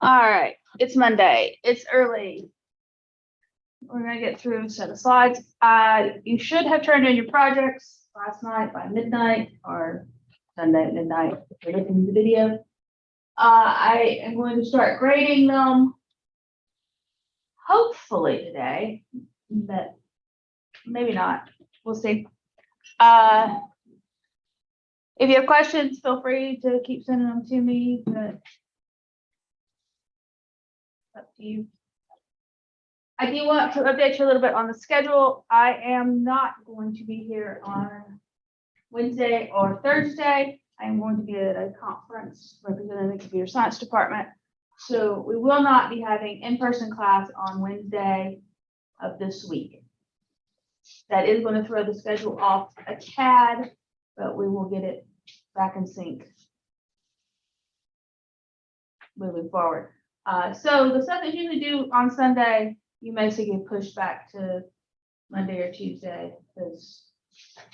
All right, it's Monday. It's early. We're gonna get through a set of slides. You should have turned in your projects last night by midnight or Sunday at midnight if you're looking at the video. I am going to start grading them hopefully today, but maybe not. We'll see. If you have questions, feel free to keep sending them to me, but up to you. I do want to update you a little bit on the schedule. I am not going to be here on Wednesday or Thursday. I am going to be at a conference representing the computer science department. So we will not be having in-person class on Wednesday of this week. That is going to throw the schedule off a tad, but we will get it back in sync moving forward. So the stuff that you usually do on Sunday, you may see get pushed back to Monday or Tuesday, because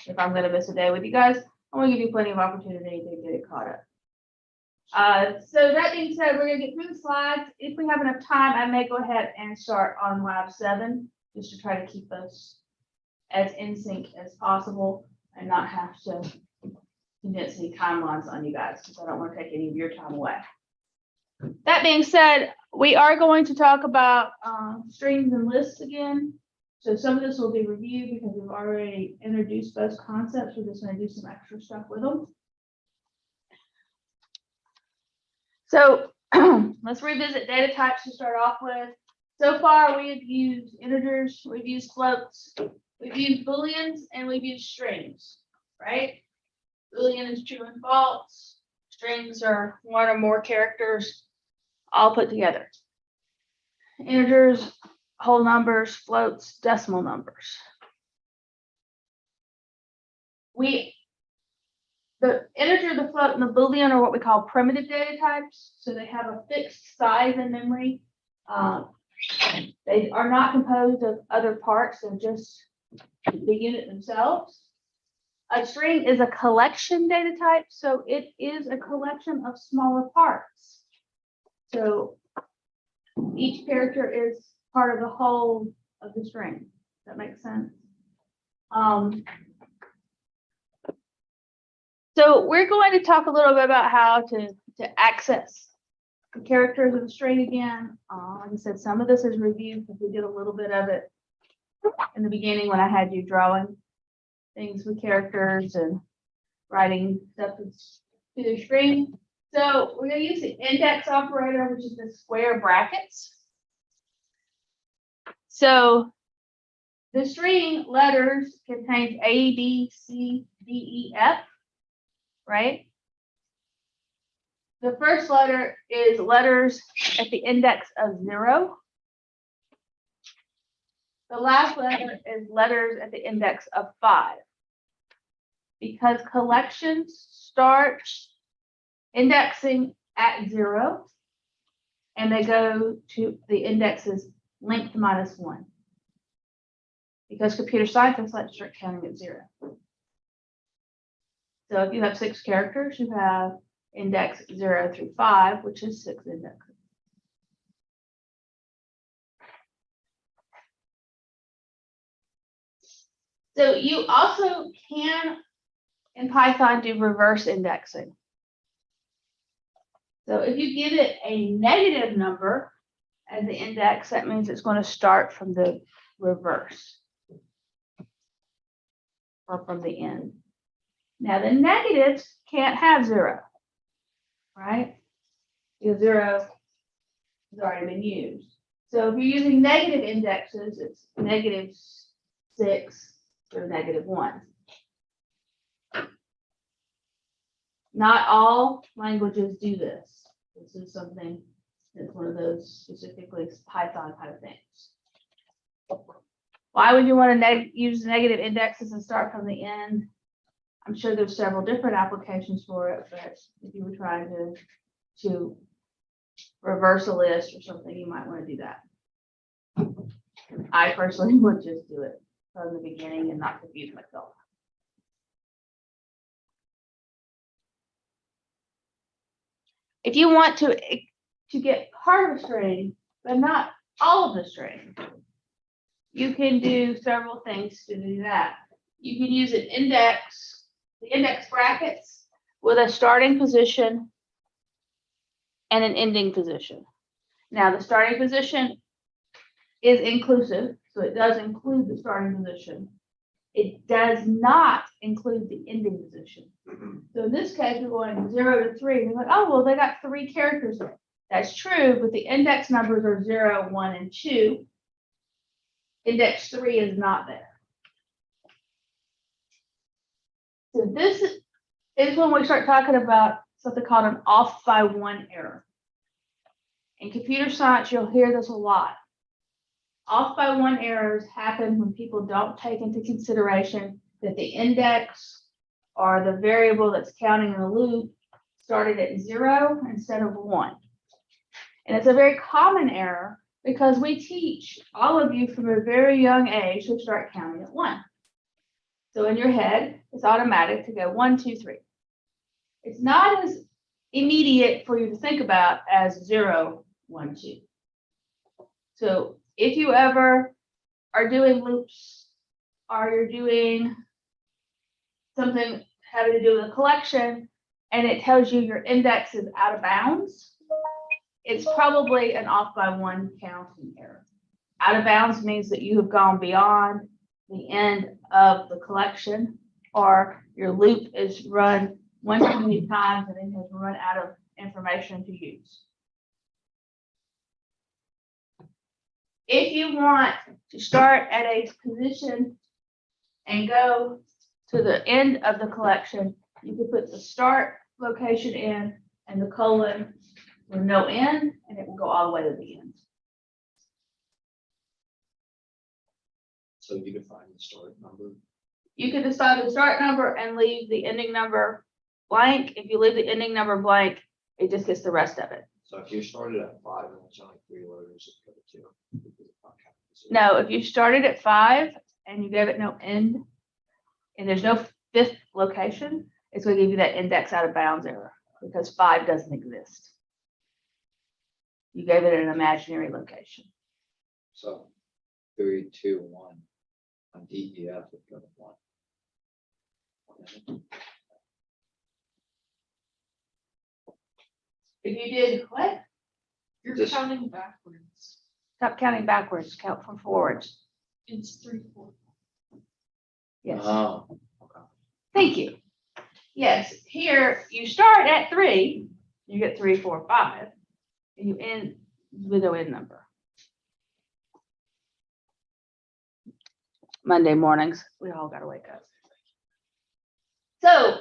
if I'm going to miss a day with you guys, I'm going to give you plenty of opportunity to get it caught up. So that being said, we're going to get through the slides. If we have enough time, I may go ahead and start on Lab 7, just to try to keep us as in sync as possible and not have to condense any timelines on you guys, because I don't want to take any of your time away. That being said, we are going to talk about strings and lists again. So some of this will be reviewed because we've already introduced those concepts. We're just going to do some extra stuff with them. So let's revisit data types to start off with. So far, we have used integers, we've used floats, we've used booleans, and we've used strings, right? Boolean is true and false. Strings are one or more characters all put together. Integers, whole numbers, floats, decimal numbers. The integer, the float, and the boolean are what we call primitive data types. So they have a fixed size in memory. They are not composed of other parts, they're just the unit themselves. A string is a collection data type, so it is a collection of smaller parts. So each character is part of the whole of the string. Does that make sense? So we're going to talk a little bit about how to access the characters of the string again. Like I said, some of this is reviewed because we did a little bit of it in the beginning when I had you drawing things with characters and writing stuff to the screen. So we're going to use the index operator, which is the square brackets. So the string letters contains A, B, C, D, E, F, right? The first letter is letters at the index of 0. The last letter is letters at the index of 5. Because collections start indexing at 0, and they go to the indexes length minus 1. Because computer scientists like to start counting at 0. So if you have 6 characters, you have index 0 through 5, which is 6 indexes. So you also can, in Python, do reverse indexing. So if you give it a negative number as the index, that means it's going to start from the reverse or from the end. Now the negatives can't have 0, right? Because 0 has already been used. So if you're using negative indexes, it's -6 or -1. Not all languages do this. This is something that's one of those specifically Python kind of things. Why would you want to use negative indexes and start from the end? I'm sure there's several different applications for it, but if you were trying to reverse a list or something, you might want to do that. I personally would just do it from the beginning and not confuse myself. If you want to to get part of a string, but not all of the string, you can do several things to do that. You can use an index, the index brackets with a starting position and an ending position. Now, the starting position is inclusive, so it does include the starting position. It does not include the ending position. So in this case, we're going 0 to 3. And you're like, oh, well, they got 3 characters there. That's true, but the index numbers are 0, 1, and 2. Index 3 is not there. So this is when we start talking about something called an off by 1 error. In computer science, you'll hear this a lot. Off by 1 errors happen when people don't take into consideration that the index or the variable that's counting in the loop started at 0 instead of 1. And it's a very common error because we teach all of you from a very young age to start counting at 1. So in your head, it's automatic to go 1, 2, 3. It's not as immediate for you to think about as 0, 1, 2. So if you ever are doing loops or you're doing something having to do with a collection and it tells you your index is out of bounds, it's probably an off by 1 counting error. Out of bounds means that you have gone beyond the end of the collection, or your loop is run one too many times and it has run out of information to use. If you want to start at a position and go to the end of the collection, you can put the start location in and the colon with no end, and it will go all the way to the end. So you define the start number. You can decide the start number and leave the ending number blank. If you leave the ending number blank, it just gets the rest of it. So if you started at 5 and it's only 3 letters, it's going to 2. No, if you started at 5 and you gave it no end, and there's no 5th location, it's going to give you that index out of bounds error because 5 doesn't exist. You gave it an imaginary location. So 3, 2, 1 on DEF would go to 1. If you did what? You're Just- counting backwards. Stop counting backwards, count from forwards. It's 3, 4. Yes. Oh, okay. Thank you. Yes, here you start at 3, you get 3, 4, 5, and you end with no end number. Monday mornings, we all gotta wake up. So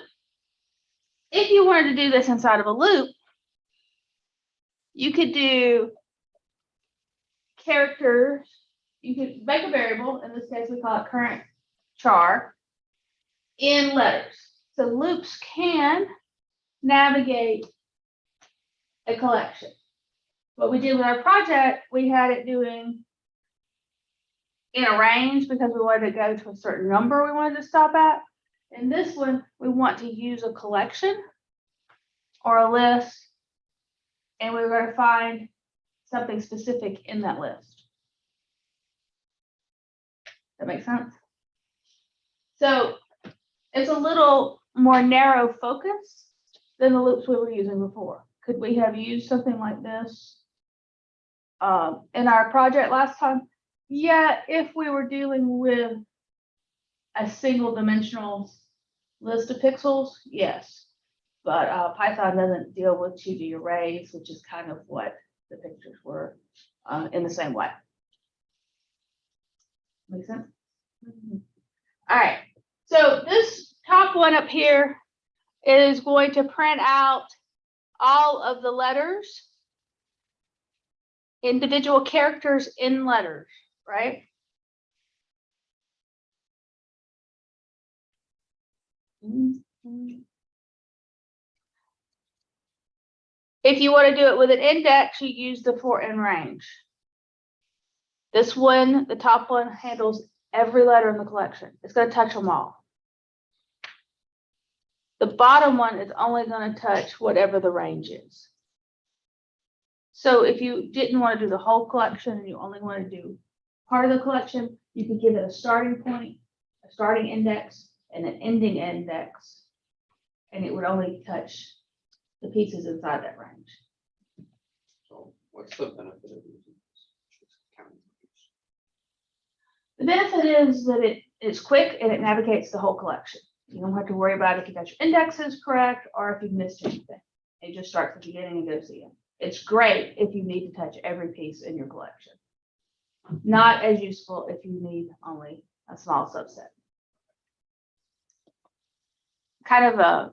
if you wanted to do this inside of a loop, you could do characters. You could make a variable, in this case we call it current char, in letters. So loops can navigate a collection. What we did with our project, we had it doing in a range because we wanted to go to a certain number we wanted to stop at. In this one, we want to use a collection or a list, and we're going to find something specific in that list. That makes sense? So it's a little more narrow focus than the loops we were using before. Could we have used something like this in our project last time? Yeah, if we were dealing with a single dimensional list of pixels, yes. But Python doesn't deal with 2D arrays, which is kind of what the pictures were in the same way. Make sense? Mm-hmm. All right. So this top one up here is going to print out all of the letters, individual characters in letters, right? If you want to do it with an index, you use the for in range. This one, the top one, handles every letter in the collection. It's going to touch them all. The bottom one is only going to touch whatever the range is. So if you didn't want to do the whole collection and you only want to do part of the collection, you could give it a starting point, a starting index, and an ending index. And it would only touch the pieces inside that range. So what's the benefit of using this? Just counting numbers. The benefit is that it's quick and it navigates the whole collection. You don't have to worry about if you got your indexes correct or if you've missed anything. It just starts at the beginning and goes to the end. It's great if you need to touch every piece in your collection. Not as useful if you need only a small subset. Kind of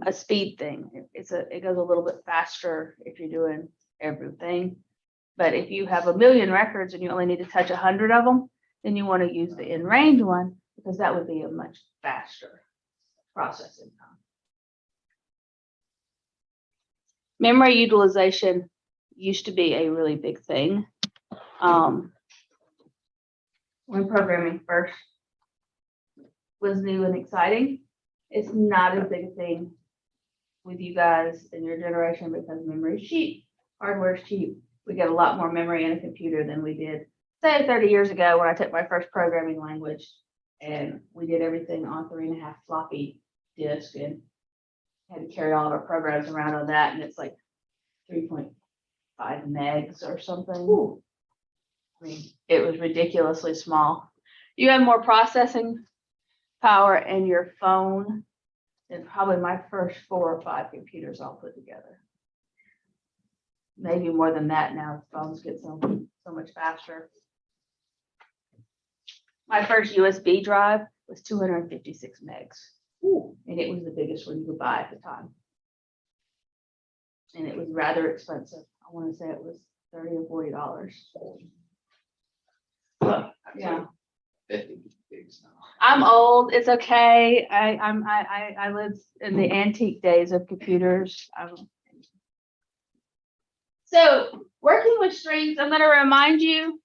a speed thing. It goes a little bit faster if you're doing everything. But if you have 1 million records and you only need to touch 100 of them, then you want to use the in range one because that would be a much faster processing time. Memory utilization used to be a really big thing. When programming first was new and exciting, it's not as big a thing with you guys in your generation because memory is cheap, hardware is cheap. We get a lot more memory in a computer than we did, say, 30 years ago when I took my first programming language and we did everything on 3.5 floppy disk and had to carry all of our programs around on that, and it's like 3.5 megs or something. Ooh. I mean, it was ridiculously small. You have more processing power in your phone than probably my first 4 or 5 computers all put together. Maybe more than that now. Phones get so much faster. My first USB drive was 256 megs. Ooh, and it was the biggest one you could buy at the time. And it was rather expensive. I want to say it was $30 or $40. Well, yeah. 50 gigs now. I'm old. It's okay. I lived in the antique days of computers. So working with strings, I'm going to remind you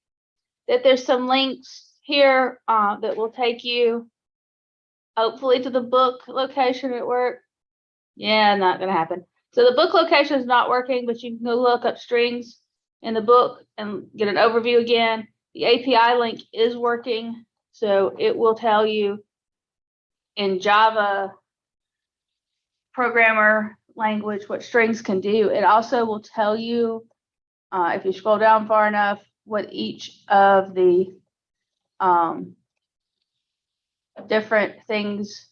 that there's some links here that will take you hopefully to the book location at work. Yeah, not going to happen. So the book location is not working, but you can go look up strings in the book and get an overview again. The API link is working, so it will tell you in Java programmer language what strings can do. It also will tell you, if you scroll down far enough, what each of the different things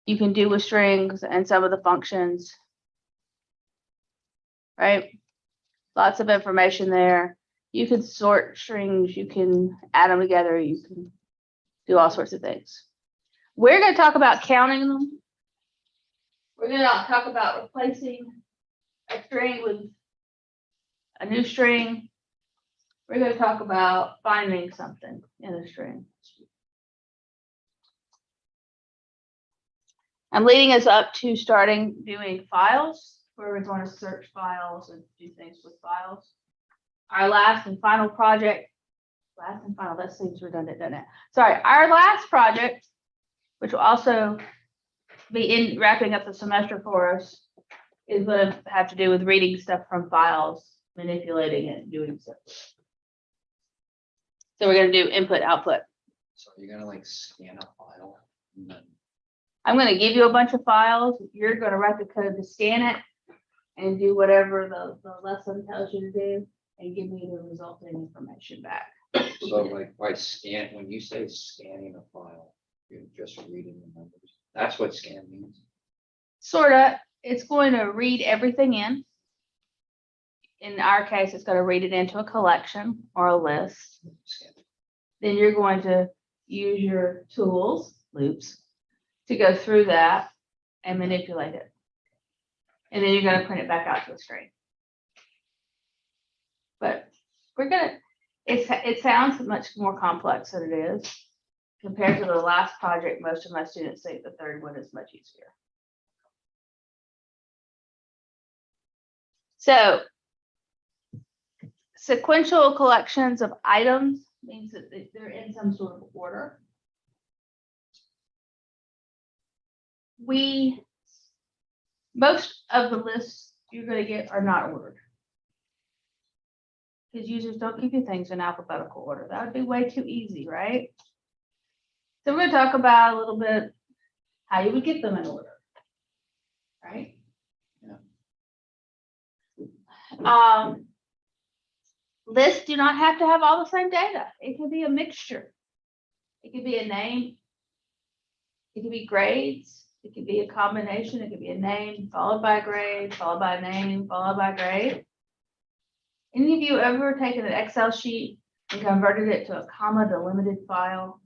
you can do with strings and some of the functions, right? Lots of information there. You can sort strings, you can add them together, you can do all sorts of things. We're going to talk about counting them. We're going to talk about replacing a string with a new string. We're going to talk about finding something in a string. I'm leading us up to starting doing files, where we're going to search files and do things with files. Our last and final project, that seems redundant, doesn't it? Sorry, our last project, which will also be in wrapping up the semester for us, is going to have to do with reading stuff from files, manipulating it, and doing stuff. So we're going to do input, output. So you're gonna like scan a file and then I'm going to give you a bunch of files. You're going to write the code to scan it and do whatever the lesson tells you to do and give me the resulting information back. so like by scan, when you say scanning a file, you're just reading the numbers. That's what scan means. Sort of, it's going to read everything in. In our case, it's going to read it into a collection or a list. Scan. Then you're going to use your tools, loops, to go through that and manipulate it. And then you're going to print it back out to a string. But it sounds much more complex than it is. Compared to the last project, most of my students think the third one is much easier. So sequential collections of items means that they're in some sort of order. Most of the lists you're going to get are not ordered. because users don't keep your things in alphabetical order. That would be way too easy, right? So we're gonna talk about a little bit how you would get them in order, right? Lists do not have to have all the same data. It can be a mixture. It could be a name. It could be grades. It could be a combination. It could be a name followed by a grade, followed by a name, followed by a grade. Any of you ever taken an Excel sheet and converted it to a comma delimited file?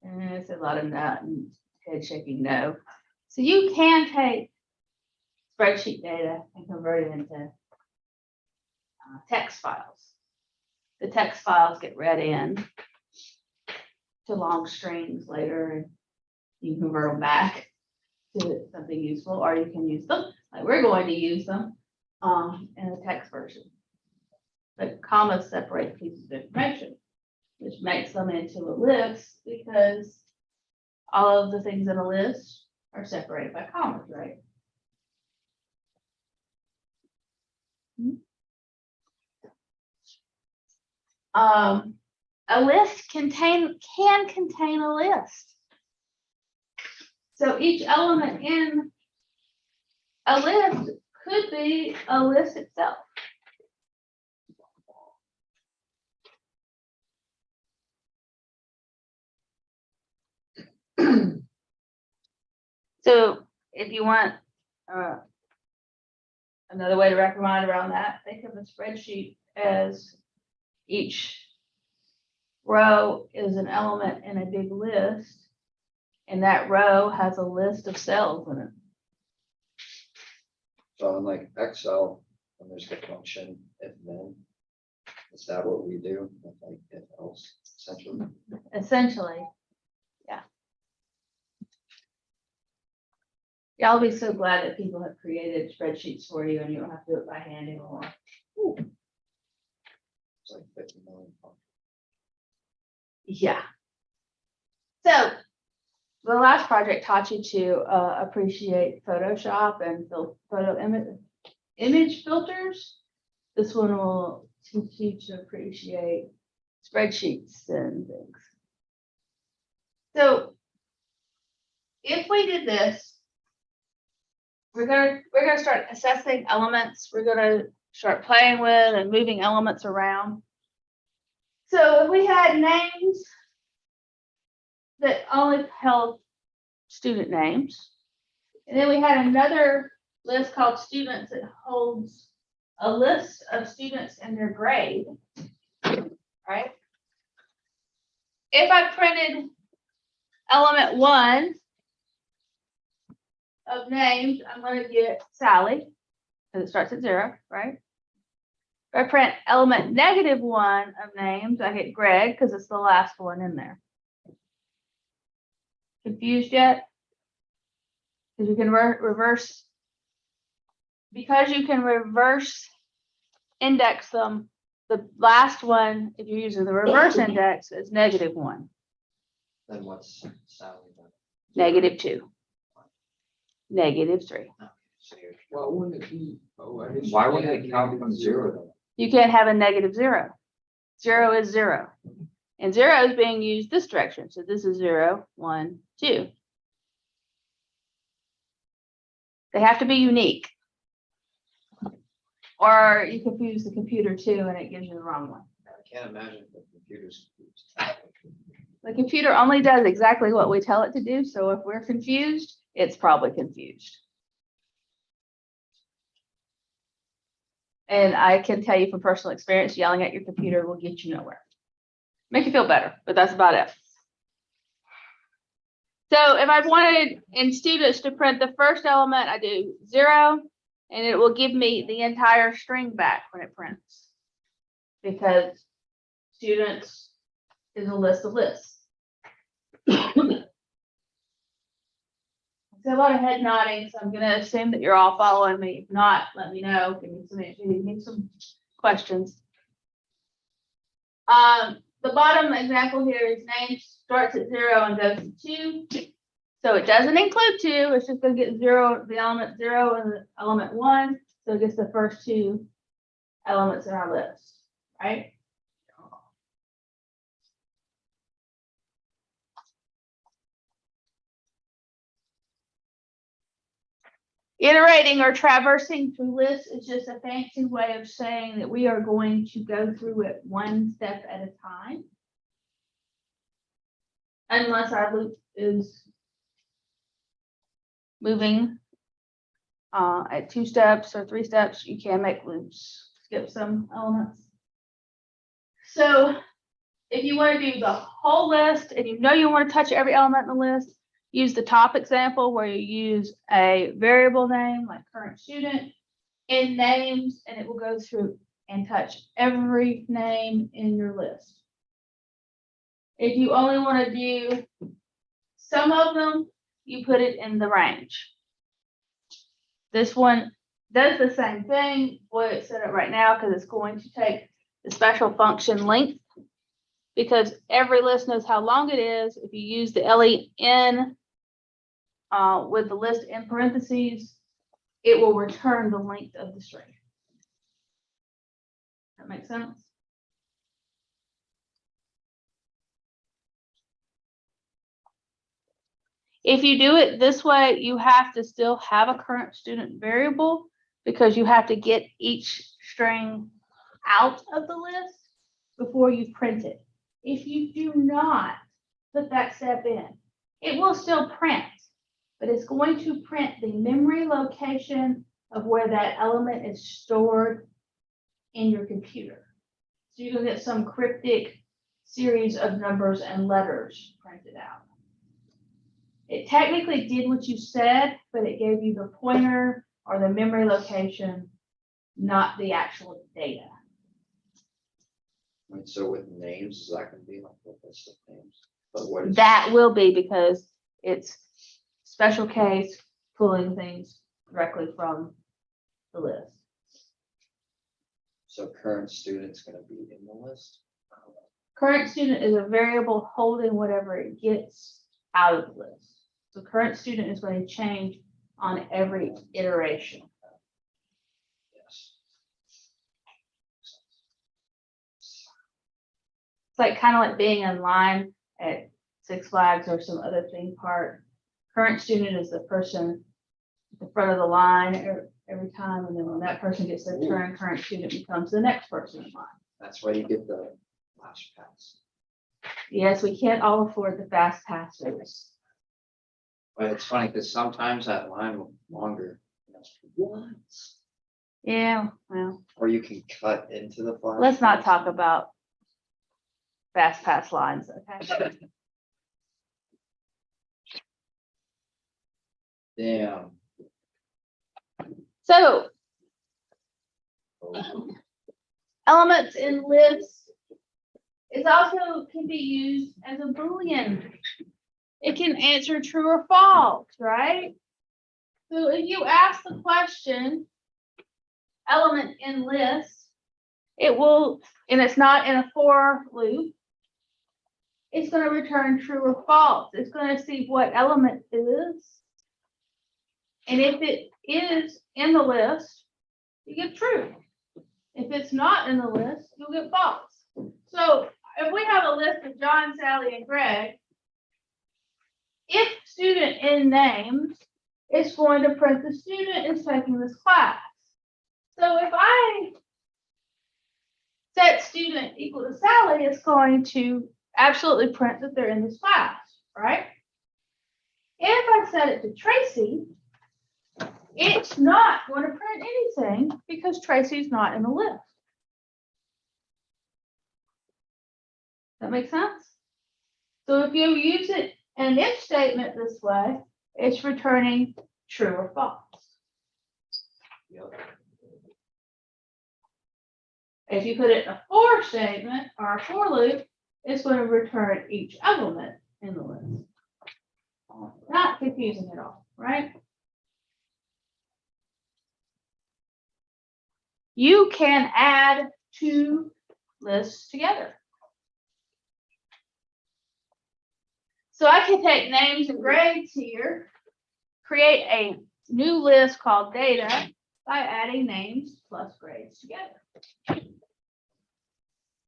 And it's a lot of nut and head shaking no. So you can take spreadsheet data and convert it into text files. The text files get read in to long strings later, and you can convert them back to something useful, or you can use them like we're going to use them in a text version. But commas separate pieces of information, which makes them into a list because all of the things in a list are separated by commas, right? A list can contain a list. So each element in a list could be a list itself. So if you want another way to wrap your mind around that, think of a spreadsheet as each row is an element in a big list, and that row has a list of cells in it. So in like Excel, when there's a function if then, is that what we do? With like if else, essentially? Essentially, yeah. Y'all be so glad that people have created spreadsheets for you and you don't have to do it by hand anymore. It's like 50 million. Yeah. So the last project taught you to appreciate Photoshop and image filters. This one will teach you to appreciate spreadsheets and things. So if we did this, we're gonna start assessing elements. We're gonna start playing with and moving elements around. So if we had names that only held student names, and then we had another list called students that holds a list of students and their grade, right? If I printed element 1 of names, I'm going to get Sally, because it starts at 0, right? If I print element -1 of names, I get Greg, because it's the last one in there. Confused yet? Because you can reverse index them. The last one, if you're using the reverse index, is -1. Then what's Sally then? -2. -3. Well, wouldn't it be? Why wouldn't it count from 0 then? You can't have a -0. 0 is 0. And 0 is being used this direction. So this is 0, 1, 2. They have to be unique. Or you confuse the computer too, and it gives you the wrong one. I can't imagine the computer's confused. The computer only does exactly what we tell it to do. So if we're confused, it's probably confused. And I can tell you from personal experience, yelling at your computer will get you nowhere. Make you feel better, but that's about it. So if I wanted in students to print the first element, I do 0, and it will give me the entire string back when it prints. Because students is a list of lists. So a lot of head nodding, so I'm gonna assume that you're all following me. If not, let me know. Give me some questions. The bottom example here is name starts at 0 and goes to 2. So it doesn't include 2. It's just gonna get 0, the element 0 and the element 1. So it gets the first 2 elements in our list, right? Iterating or traversing through lists is just a fancy way of saying that we are going to go through it one step at a time. Unless our loop is moving at 2 steps or 3 steps, you can make loops, skip some elements. So if you want to do the whole list and you know you want to touch every element in the list, use the top example where you use a variable name like current student in names, and it will go through and touch every name in your list. If you only want to do some of them, you put it in the range. This one does the same thing, what it's set up right now, because it's going to take the special function length, because every list knows how long it is. If you use the len with the list in parentheses, it will return the length of the string. That makes sense? If you do it this way, you have to still have a current student variable because you have to get each string out of the list before you print it. If you do not put that step in, it will still print, but it's going to print the memory location of where that element is stored in your computer. So you can get some cryptic series of numbers and letters printed out. It technically did what you said, but it gave you the pointer or the memory location, not the actual data. And so with names, is that gonna be like a list of names? But what is? That will be because it's special case pulling things directly from the list. So current student's gonna be in the list? Current student is a variable holding whatever it gets out of the list. So current student is going to change on every iteration. Yes. It's like kind of like being in line at Six Flags or some other theme park. Current student is the person at the front of the line every time, and then when that person gets their turn, current student becomes the next person in line. That's why you get the flash pass. Yes, we can't all afford the fast passes. But it's funny because sometimes that line will be longer. Once. Yeah, well, Or you can cut into the flash. let's not pass. talk about fast pass lines, okay? Damn. So Oh, elements in lists is also can be used as a Boolean. It can answer true or false, right? So if you ask the question, element in list, it will, and it's not in a for loop, it's going to return true or false. It's going to see what element it is. And if it is in the list, you get true. If it's not in the list, you'll get false. So if we have a list of John, Sally, and Greg, if student in names, it's going to print the student is taking this class. So if I set student equal to Sally, it's going to absolutely print that they're in this class, right? If I set it to Tracy, it's not going to print anything because Tracy's not in the list. That makes sense? So if you use it in an if statement this way, it's returning true or false. yep. If you put it in a for statement or a for loop, it's going to return each element in the list. Not confusing at all, right? You can add two lists together. So I can take names and grades here, create a new list called data, by adding names plus grades together.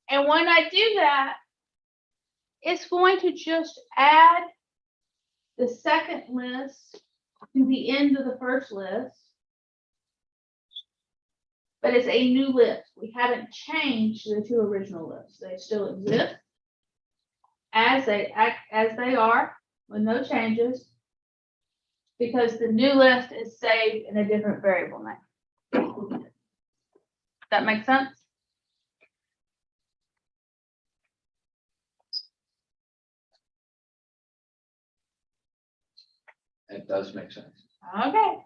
And when I do that, it's going to just add the second list to the end of the first list. But it's a new list. We haven't changed the two original lists. They still exist as they are with no changes, because the new list is saved in a different variable name. That makes sense? It does make sense. Okay.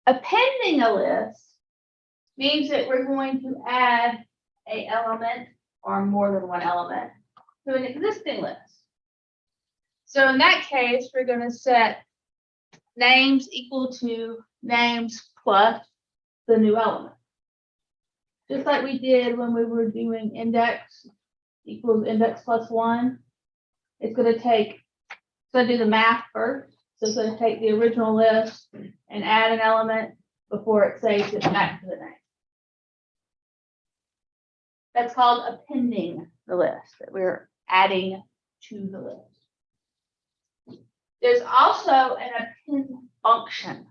Appending a list means that we're going to add an element or more than one element to an existing list. So in that case, we're going to set names equal to names plus the new element. Just like we did when we were doing index equals index plus 1. It's going to take, so do the math first. So it's going to take the original list and add an element before it saves it back to the name. That's called appending the list, that we're adding to the list. There's also an append function.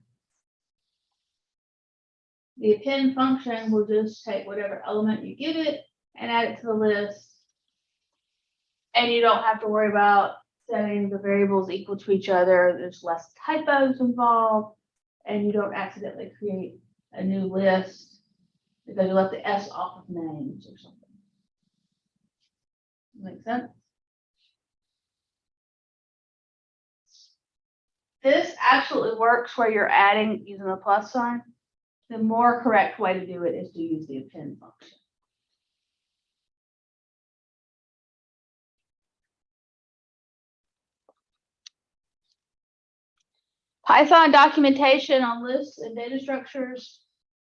The append function will just take whatever element you give it and add it to the list. And you don't have to worry about setting the variables equal to each other. There's less typos involved, and you don't accidentally create a new list because you left the S off of names or something. Make sense? This absolutely works where you're adding using the plus sign. The more correct way to do it is to use the append function. Python documentation on lists and data structures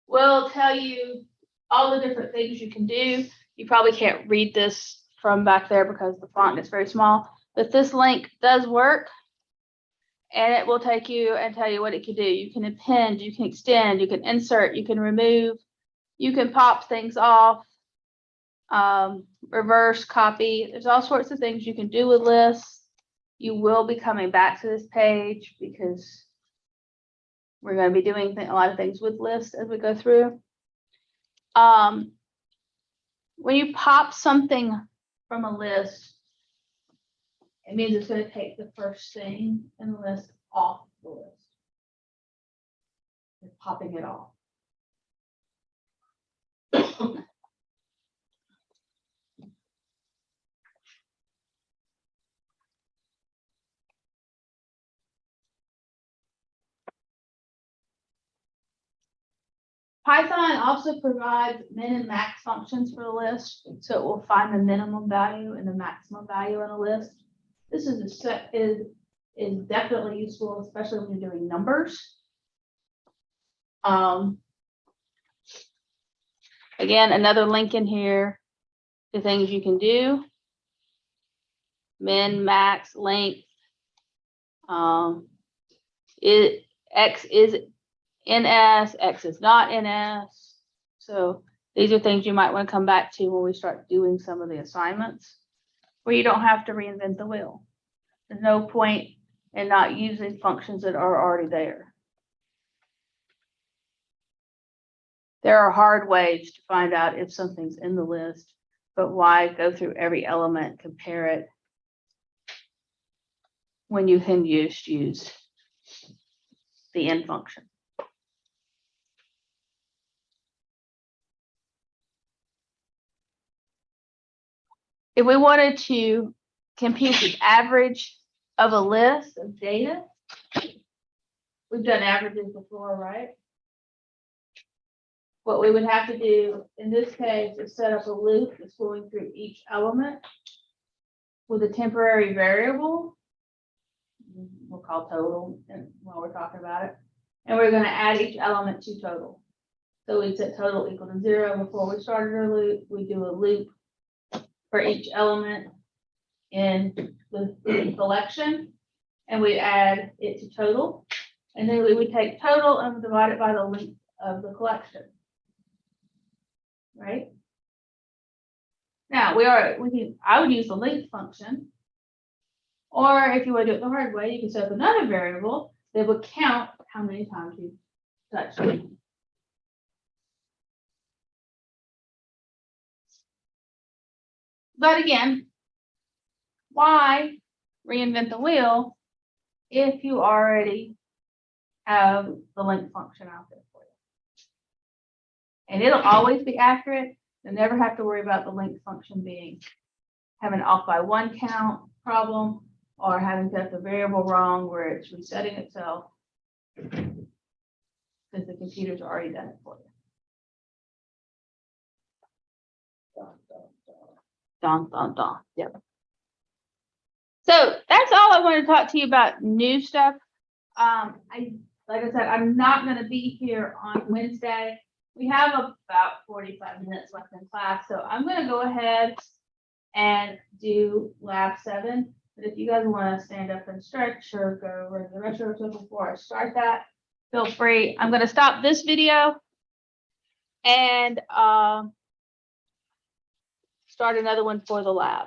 will tell you all the different things you can do. You probably can't read this from back there because the font is very small, but this link does work, and it will take you and tell you what it can do. You can append, you can extend, you can insert, you can remove, you can pop things off, reverse, copy. There's all sorts of things you can do with lists. You will be coming back to this page because we're going to be doing a lot of things with lists as we go through. When you pop something from a list, it means it's going to take the first thing in the list off the list. It's popping it off. Python also provides min and max functions for the list, so it will find the minimum value and the maximum value in a list. This is definitely useful, especially when you're doing numbers. Again, another link in here to things you can do. Min, max, length. X is NS, X is not NS. So these are things you might want to come back to when we start doing some of the assignments where you don't have to reinvent the wheel. There's no point in not using functions that are already there. There are hard ways to find out if something's in the list, but why go through every element, compare it, when you can just use the end function. If we wanted to compute the average of a list of data, we've done averages before, right? What we would have to do in this case is set up a loop that's going through each element with a temporary variable. We'll call total while we're talking about it. And we're going to add each element to total. So we set total equal to 0 before we started our loop. We do a loop for each element in the selection, and we add it to total. And then we would take total and divide it by the length of the collection. Right? Now, I would use the length function. Or if you want to do it the hard way, you can set up another variable that would count how many times you touched it. But again, why reinvent the wheel if you already have the length function out there for you? And it'll always be accurate. You'll never have to worry about the length function having an off by one count problem or having set the variable wrong where it's resetting itself because the computer's already done it for you. Dun, dun, dun. Dun, dun, dun. Yep. So that's all I want to talk to you about new stuff. Like I said, I'm not going to be here on Wednesday. We have about 45 minutes left in class, so I'm going to go ahead and do lab 7. But if you guys want to stand up and stretch or go over the retro before I start that, feel free. I'm going to stop this video and start another one for the lab.